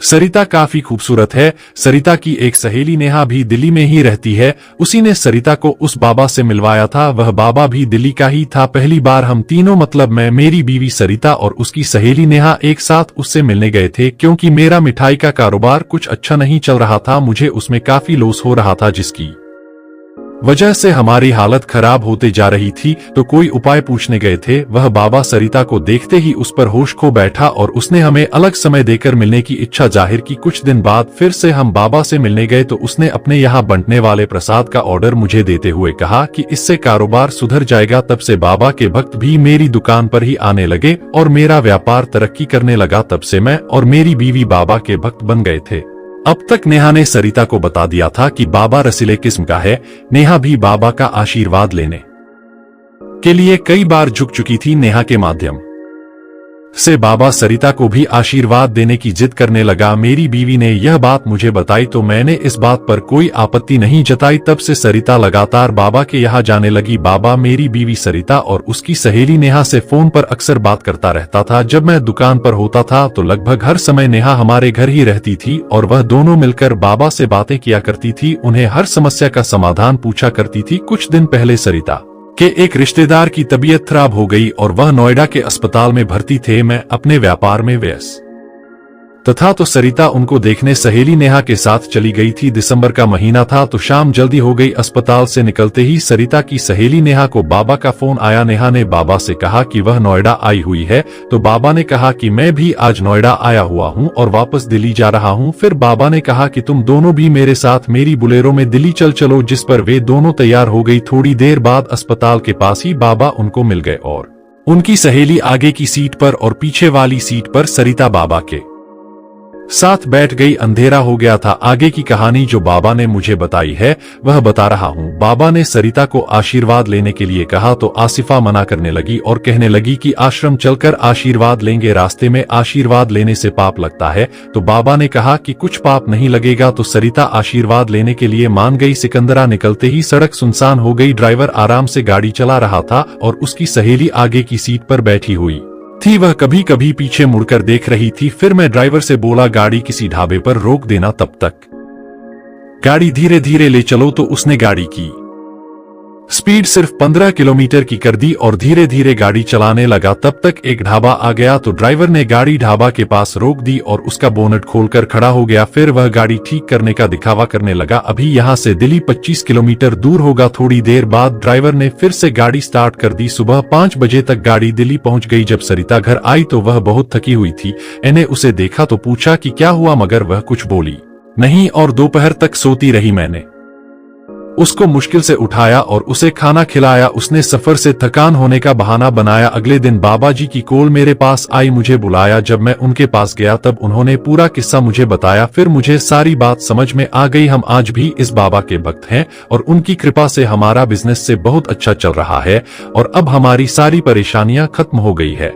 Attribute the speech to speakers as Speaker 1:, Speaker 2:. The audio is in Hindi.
Speaker 1: सरिता काफी खूबसूरत है। सरिता की एक सहेली नेहा भी दिल्ली में ही रहती है। उसी ने सरिता को उस बाबा से मिलवाया था। वह बाबा भी दिल्ली का ही था। पहली बार हम तीनों, मतलब मैं, मेरी बीवी सरिता और उसकी सहेली नेहा, एक साथ उससे मिलने गए थे। क्योंकि मेरा मिठाई का कारोबार कुछ अच्छा नहीं चल रहा था, मुझे उसमें काफी लॉस हो रहा था, जिसकी वजह से हमारी हालत खराब होते जा रही थी। तो कोई उपाय पूछने गए थे। वह बाबा सरिता को देखते ही उस पर होश खो बैठा और उसने हमें अलग समय देकर मिलने की इच्छा जाहिर की। कुछ दिन बाद फिर से हम बाबा से मिलने गए तो उसने अपने यहाँ बंटने वाले प्रसाद का ऑर्डर मुझे देते हुए कहा कि इससे कारोबार सुधर जाएगा। तब से बाबा के भक्त भी मेरी दुकान पर ही आने लगे और मेरा व्यापार तरक्की करने लगा। तब से मैं और मेरी बीवी बाबा के भक्त बन गए थे। अब तक नेहा ने सरिता को बता दिया था कि बाबा रसीले किस्म का है। नेहा भी बाबा का आशीर्वाद लेने के लिए कई बार झुक चुकी थी। नेहा के माध्यम से बाबा सरिता को भी आशीर्वाद देने की जिद करने लगा। मेरी बीवी ने यह बात मुझे बताई तो मैंने इस बात पर कोई आपत्ति नहीं जताई। तब से सरिता लगातार बाबा के यहाँ जाने लगी। बाबा मेरी बीवी सरिता और उसकी सहेली नेहा से फोन पर अक्सर बात करता रहता था। जब मैं दुकान पर होता था तो लगभग हर समय नेहा हमारे घर ही रहती थी और वह दोनों मिलकर बाबा से बातें किया करती थी, उन्हें हर समस्या का समाधान पूछा करती थी। कुछ दिन पहले सरिता के एक रिश्तेदार की तबीयत खराब हो गई और वह नोएडा के अस्पताल में भर्ती थे। मैं अपने व्यापार में व्यस्त तथा तो सरिता उनको देखने सहेली नेहा के साथ चली गई थी। दिसंबर का महीना था तो शाम जल्दी हो गई। अस्पताल से निकलते ही सरिता की सहेली नेहा को बाबा का फोन आया। नेहा ने बाबा से कहा कि वह नोएडा आई हुई है। तो बाबा ने कहा कि मैं भी आज नोएडा आया हुआ हूं और वापस दिल्ली जा रहा हूं। फिर बाबा ने कहा कि तुम दोनों भी मेरे साथ मेरी बुलेरो में दिल्ली चलो, जिस पर वे दोनों तैयार हो गई। थोड़ी देर बाद अस्पताल के पास ही बाबा उनको मिल गए और उनकी सहेली आगे की सीट पर और पीछे वाली सीट पर सरिता बाबा के साथ बैठ गई। अंधेरा हो गया था। आगे की कहानी जो बाबा ने मुझे बताई है वह बता रहा हूँ। बाबा ने सरिता को आशीर्वाद लेने के लिए कहा तो आसिफा मना करने लगी और कहने लगी कि आश्रम चलकर आशीर्वाद लेंगे, रास्ते में आशीर्वाद लेने से पाप लगता है। तो बाबा ने कहा कि कुछ पाप नहीं लगेगा। तो सरिता आशीर्वाद लेने के लिए मान गई। सिकंदरा निकलते ही सड़क सुनसान हो गई। ड्राइवर आराम से गाड़ी चला रहा था और उसकी सहेली आगे की सीट पर बैठी हुई थी। वह कभी कभी पीछे मुड़कर देख रही थी। फिर मैं ड्राइवर से बोला गाड़ी किसी ढाबे पर रोक देना, तब तक गाड़ी धीरे धीरे ले चलो। तो उसने गाड़ी की स्पीड सिर्फ 15 किलोमीटर की कर दी और धीरे धीरे गाड़ी चलाने लगा। तब तक एक ढाबा आ गया तो ड्राइवर ने गाड़ी ढाबा के पास रोक दी और उसका बोनट खोलकर खड़ा हो गया। फिर वह गाड़ी ठीक करने का दिखावा करने लगा। अभी यहाँ से दिल्ली 25 किलोमीटर दूर होगा। थोड़ी देर बाद ड्राइवर ने फिर से गाड़ी स्टार्ट कर दी। सुबह 5 बजे तक गाड़ी दिल्ली पहुंच गई। जब सरिता घर आई तो वह बहुत थकी हुई थी। मैंने उसे देखा तो पूछा कि क्या हुआ, मगर वह कुछ बोली नहीं और दोपहर तक सोती रही। मैंने उसको मुश्किल से उठाया और उसे खाना खिलाया। उसने सफर से थकान होने का बहाना बनाया। अगले दिन बाबा जी की कॉल मेरे पास आई, मुझे बुलाया। जब मैं उनके पास गया तब उन्होंने पूरा किस्सा मुझे बताया। फिर मुझे सारी बात समझ में आ गई। हम आज भी इस बाबा के भक्त हैं और उनकी कृपा से हमारा बिजनेस से बहुत अच्छा चल रहा है और अब हमारी सारी परेशानियां खत्म हो गई है।